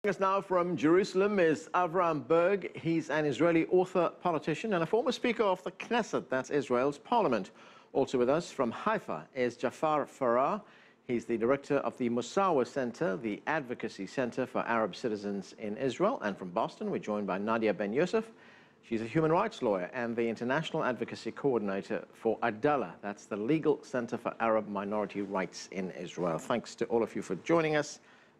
Joining us now from Jerusalem is Avraham Burg. He's an Israeli author, politician, and a former speaker of the Knesset, that's Israel's parliament. Also with us from Haifa is Jafar Farah. He's the director of the Mossawa Center, the advocacy center for Arab citizens in Israel. And from Boston, we're joined by Nadia Ben-Youssef. She's a human rights lawyer and the international advocacy coordinator for Adalah. That's the legal center for Arab minority rights in Israel. Thanks to all of you for joining us.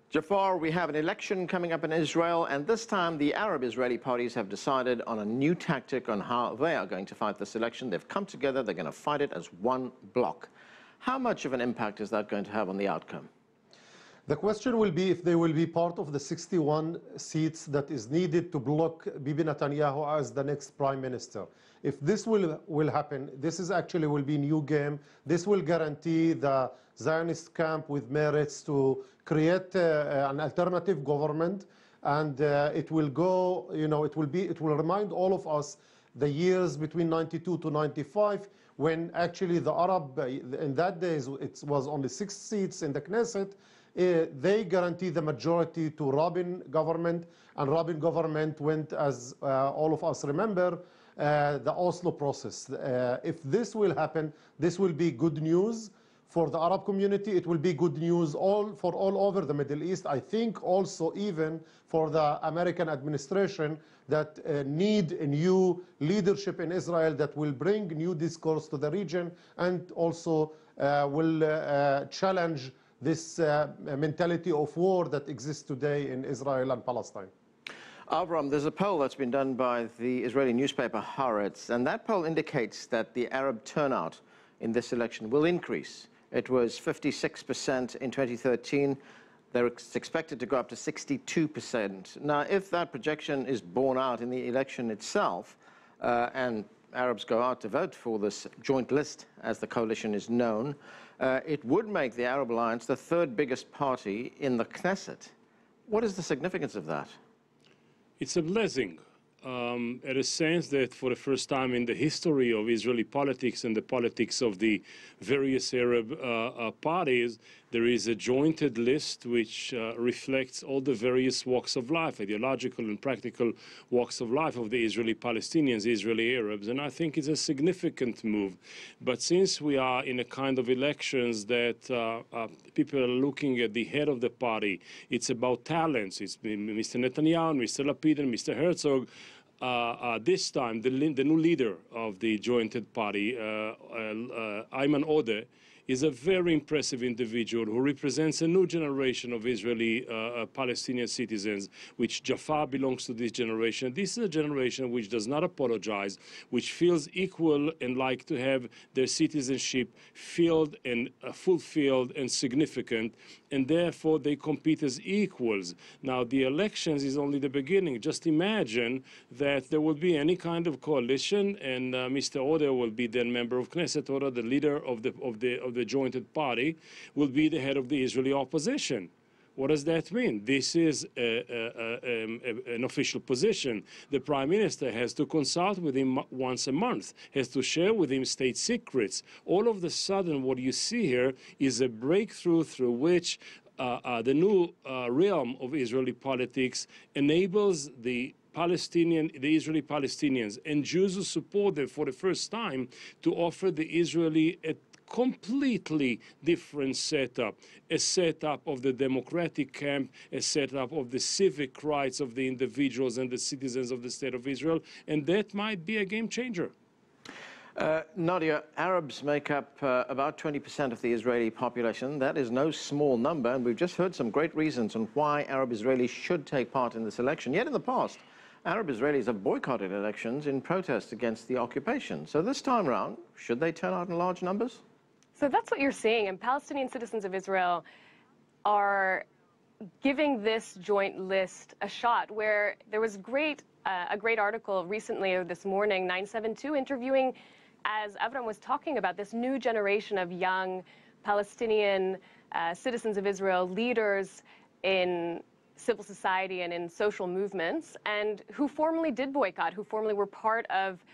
Jafar, we have an election coming up in Israel, and this time the Arab Israeli parties have decided on a new tactic on how they are going to fight this election. They've come together, they're going to fight it as one bloc. How much of an impact is that going to have on the outcome? The question will be if they will be part of the 61 seats that is needed to block Bibi Netanyahu as the next prime minister. If this will happen, this is actually will be new game. This will guarantee the Zionist camp with merits to create an alternative government, and it will go, it will remind all of us the years between 92 to 95, when actually the Arab, in that days, it was only 6 seats in the Knesset. They guaranteed the majority to Rabin government, and Rabin government went, as all of us remember, the Oslo process. If this will happen, this will be good news for the Arab community. It will be good news for all over the Middle East. I think also even for the American administration that need a new leadership in Israel that will bring new discourse to the region, and also will challenge this mentality of war that exists today in Israel and Palestine. Avram, there's a poll that's been done by the Israeli newspaper Haaretz, and that poll indicates that the Arab turnout in this election will increase. It was 56% in 2013. It's expected to go up to 62%. Now, if that projection is borne out in the election itself, and Arabs go out to vote for this joint list, as the coalition is known, it would make the Arab Alliance the 3rd biggest party in the Knesset. What is the significance of that? It's a blessing, in a sense that for the first time in the history of Israeli politics and the politics of the various Arab parties, there is a jointed list which reflects all the various walks of life, ideological and practical walks of life of the Israeli Palestinians, Israeli Arabs, and I think it's a significant move. But since we are in a kind of elections that people are looking at the head of the party, it's about talents. It's Mr. Netanyahu, Mr. Lapid, and Mr. Herzog. This time, the new leader of the jointed party, Ayman Odeh, is a very impressive individual who represents a new generation of Israeli Palestinian citizens, which Jafar belongs to this generation. This is a generation which does not apologize, which feels equal and like to have their citizenship filled and fulfilled and significant, and therefore they compete as equals. Now, the elections is only the beginning. Just imagine that there will be any kind of coalition, and Mr. Odeh will be then member of Knesset, or the leader of the jointed party will be the head of the Israeli opposition. What does that mean? This is an official position. The prime minister has to consult with him once a month, has to share with him state secrets. All of a sudden, what you see here is a breakthrough through which the new realm of Israeli politics enables the Israeli Palestinians and Jews who support them for the first time to offer the Israeli a completely different setup, a setup of the democratic camp, a setup of the civic rights of the individuals and the citizens of the State of Israel, and that might be a game changer. Nadia, Arabs make up about 20% of the Israeli population. That is no small number, and we've just heard some great reasons on why Arab Israelis should take part in this election. Yet in the past, Arab Israelis have boycotted elections in protest against the occupation. So this time around, should they turn out in large numbers? So that's what you're seeing, and Palestinian citizens of Israel are giving this joint list a shot, where there was a great article recently, this morning, 972, interviewing, as Avraham was talking about, this new generation of young Palestinian citizens of Israel, leaders in civil society and in social movements, and who formerly did boycott, who formerly were part of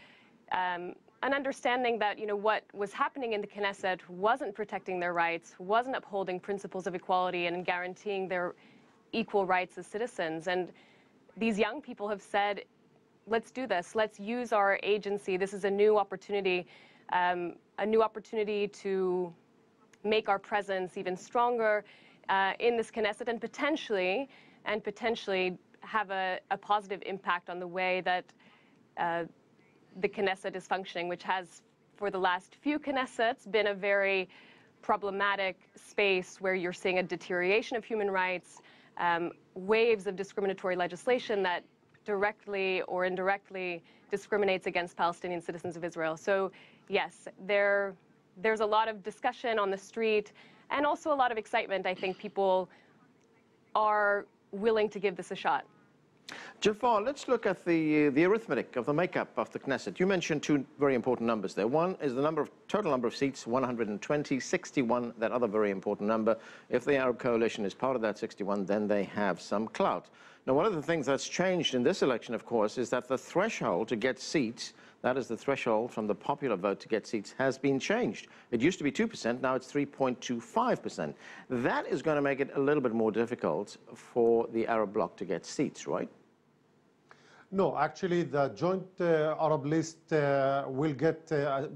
an understanding that, what was happening in the Knesset wasn't protecting their rights, wasn't upholding principles of equality and guaranteeing their equal rights as citizens. And these young people have said, let's do this. Let's use our agency. This is a new opportunity to make our presence even stronger in this Knesset, and potentially have a positive impact on the way that the Knesset is functioning, which has, for the last few Knessets, been a very problematic space where you're seeing a deterioration of human rights, waves of discriminatory legislation that directly or indirectly discriminates against Palestinian citizens of Israel. So yes, there's a lot of discussion on the street and also a lot of excitement. I think people are willing to give this a shot. Jafar, let's look at the arithmetic of the makeup of the Knesset. You mentioned two very important numbers there. One is the total number of seats, 120, 61, that other very important number. If the Arab coalition is part of that 61, then they have some clout. Now, one of the things that's changed in this election, of course, is that the threshold to get seats, that is the threshold from the popular vote to get seats, has been changed. It used to be 2%, now it's 3.25%. That is going to make it a little bit more difficult for the Arab bloc to get seats, right? No, actually, the joint Arab list will get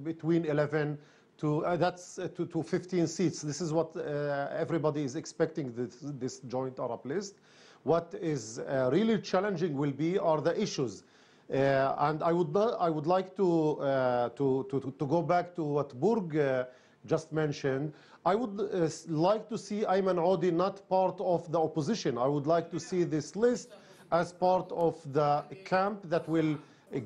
between 11 to 15 seats. This is what everybody is expecting, this joint Arab list. What is really challenging are the issues. And I would like to go back to what Burg just mentioned. I would like to see Ayman Audi not part of the opposition. I would like to see this list as part of the camp that will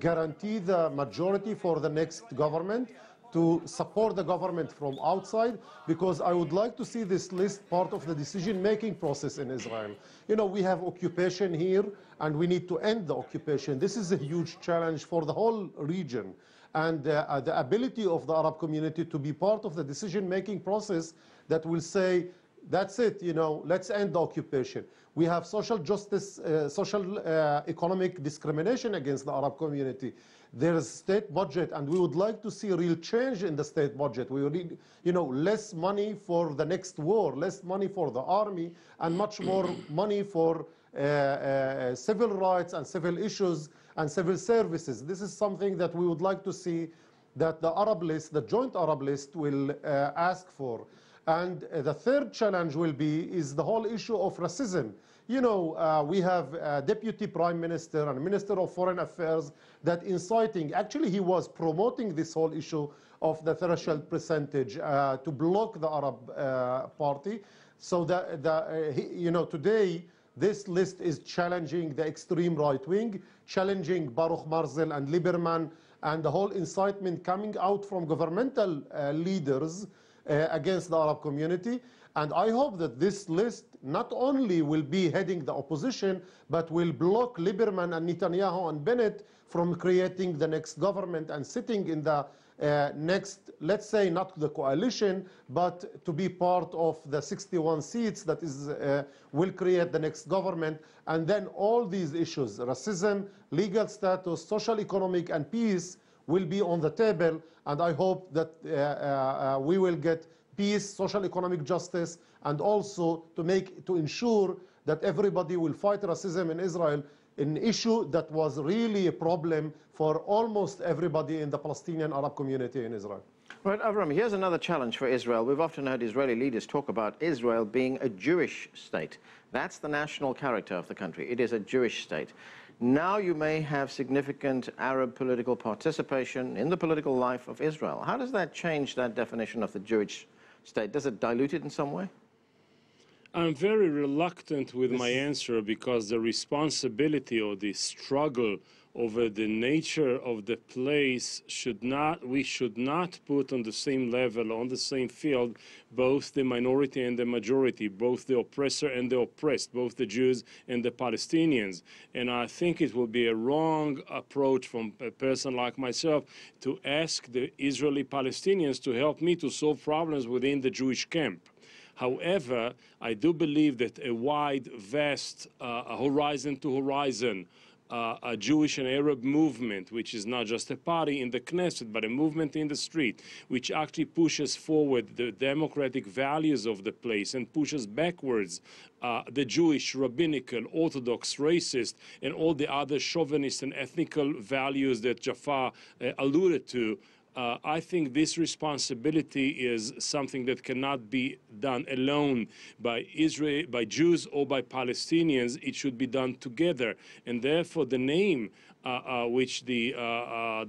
guarantee the majority for the next government, to support the government from outside, because I would like to see this list part of the decision-making process in Israel. You know, we have occupation here, and we need to end the occupation. This is a huge challenge for the whole region. And the ability of the Arab community to be part of the decision-making process that will say, that's it, you know, let's end the occupation. We have social justice, economic discrimination against the Arab community. There is state budget, and we would like to see a real change in the state budget. We need, you know, less money for the next war, less money for the army, and much more money for civil rights and civil issues and civil services. This is something that we would like to see that the Arab list, the joint Arab list, will ask for. And the third challenge is the whole issue of racism. You know, we have a deputy prime minister and minister of foreign affairs that inciting, actually he was promoting this whole issue of the threshold percentage to block the Arab party. So that, you know, today this list is challenging the extreme right wing, challenging Baruch Marzel and Lieberman, and the whole incitement coming out from governmental leaders against the Arab community. And I hope that this list not only will be heading the opposition, but will block Lieberman and Netanyahu and Bennett from creating the next government and sitting in the next, let's say, not the coalition, but to be part of the 61 seats that will create the next government. And then all these issues, racism, legal status, social, economic, and peace, will be on the table. And I hope that we will get peace, social, economic justice, and also to ensure that everybody will fight racism in Israel, an issue that was really a problem for almost everybody in the Palestinian Arab community in Israel. Right, Avraham, here's another challenge for Israel. We've often heard Israeli leaders talk about Israel being a Jewish state. That's the national character of the country. It is a Jewish state. Now you may have significant Arab political participation in the political life of Israel. How does that change that definition of the Jewish state? Does it dilute it in some way? I'm very reluctant with my answer, because the responsibility or the struggle over the nature of the place we should not put on the same level, on the same field, both the minority and the majority, both the oppressor and the oppressed, both the Jews and the Palestinians. And I think it will be a wrong approach from a person like myself to ask the Israeli Palestinians to help me to solve problems within the Jewish camp. However, I do believe that a wide, vast, horizon to horizon a Jewish and Arab movement, which is not just a party in the Knesset, but a movement in the street, which actually pushes forward the democratic values of the place and pushes backwards the Jewish, rabbinical, Orthodox, racist, and all the other chauvinist and ethnical values that Jafar alluded to. I think this responsibility is something that cannot be done alone by Israel, by Jews or by Palestinians. It should be done together, and therefore the name which the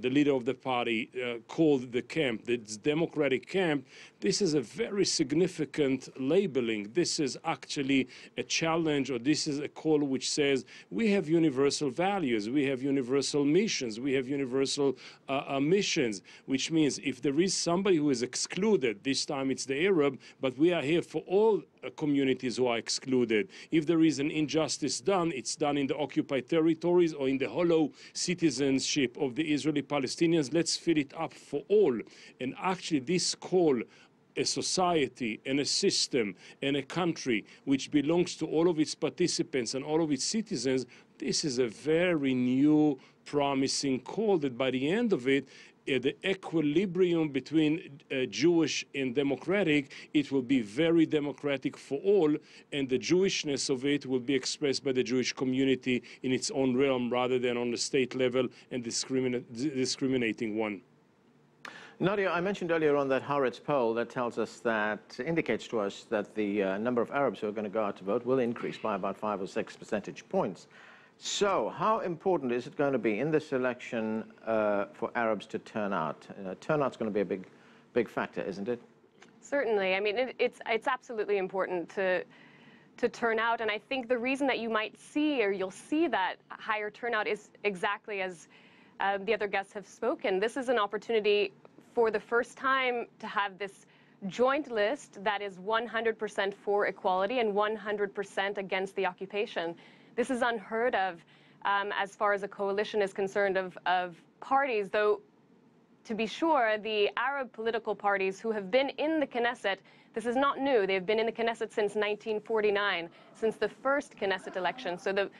leader of the party called the camp, the democratic camp, this is a very significant labeling. This is actually a challenge, or this is a call which says we have universal values, we have universal missions, we have universal missions, which means if there is somebody who is excluded, this time it's the Arab, but we are here for all communities who are excluded. If there is an injustice done, it's done in the occupied territories or in the hollow citizenship of the Israeli Palestinians. Let's fill it up for all. And actually this call, a society and a system and a country which belongs to all of its participants and all of its citizens, this is a very new, promising call that by the end of it, the equilibrium between Jewish and democratic, it will be very democratic for all, and the Jewishness of it will be expressed by the Jewish community in its own realm rather than on the state level and discriminating one. Nadia, I mentioned earlier on that Haaretz poll that tells us that, indicates to us that the number of Arabs who are going to go out to vote will increase by about 5 or 6 percentage points. So how important is it going to be in this election for Arabs to turn out? Turnout's going to be a big factor, isn't it? Certainly. I mean, it's absolutely important to turn out, and I think the reason that you might see, or you'll see that higher turnout, is exactly as the other guests have spoken. This is an opportunity for the first time to have this joint list that is 100% for equality and 100% against the occupation. This is unheard of as far as a coalition is concerned of parties, though, to be sure, the Arab political parties who have been in the Knesset, this is not new. They've been in the Knesset since 1949, since the first Knesset election. So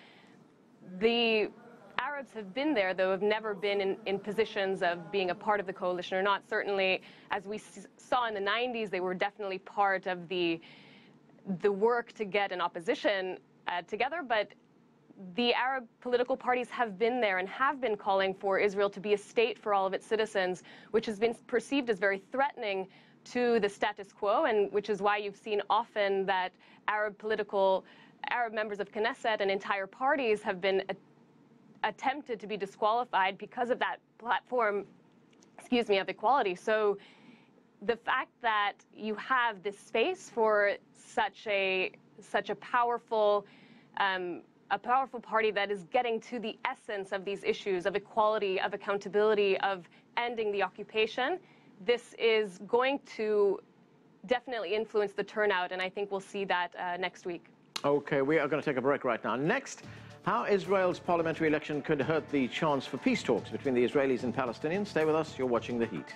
the Arabs have been there, though have never been in positions of being a part of the coalition or not. Certainly, as we saw in the 90s, they were definitely part of the work to get an opposition together, but the Arab political parties have been there and have been calling for Israel to be a state for all of its citizens, which has been perceived as very threatening to the status quo, and which is why you've seen often that Arab members of Knesset and entire parties have been attempted to be disqualified because of that platform, of equality. So the fact that you have this space for such a powerful party that is getting to the essence of these issues of equality, of accountability, of ending the occupation, this is going to definitely influence the turnout, and I think we'll see that next week. Okay, we are going to take a break right now. Next, how Israel's parliamentary election could hurt the chance for peace talks between the Israelis and Palestinians. Stay with us. You're watching The Heat.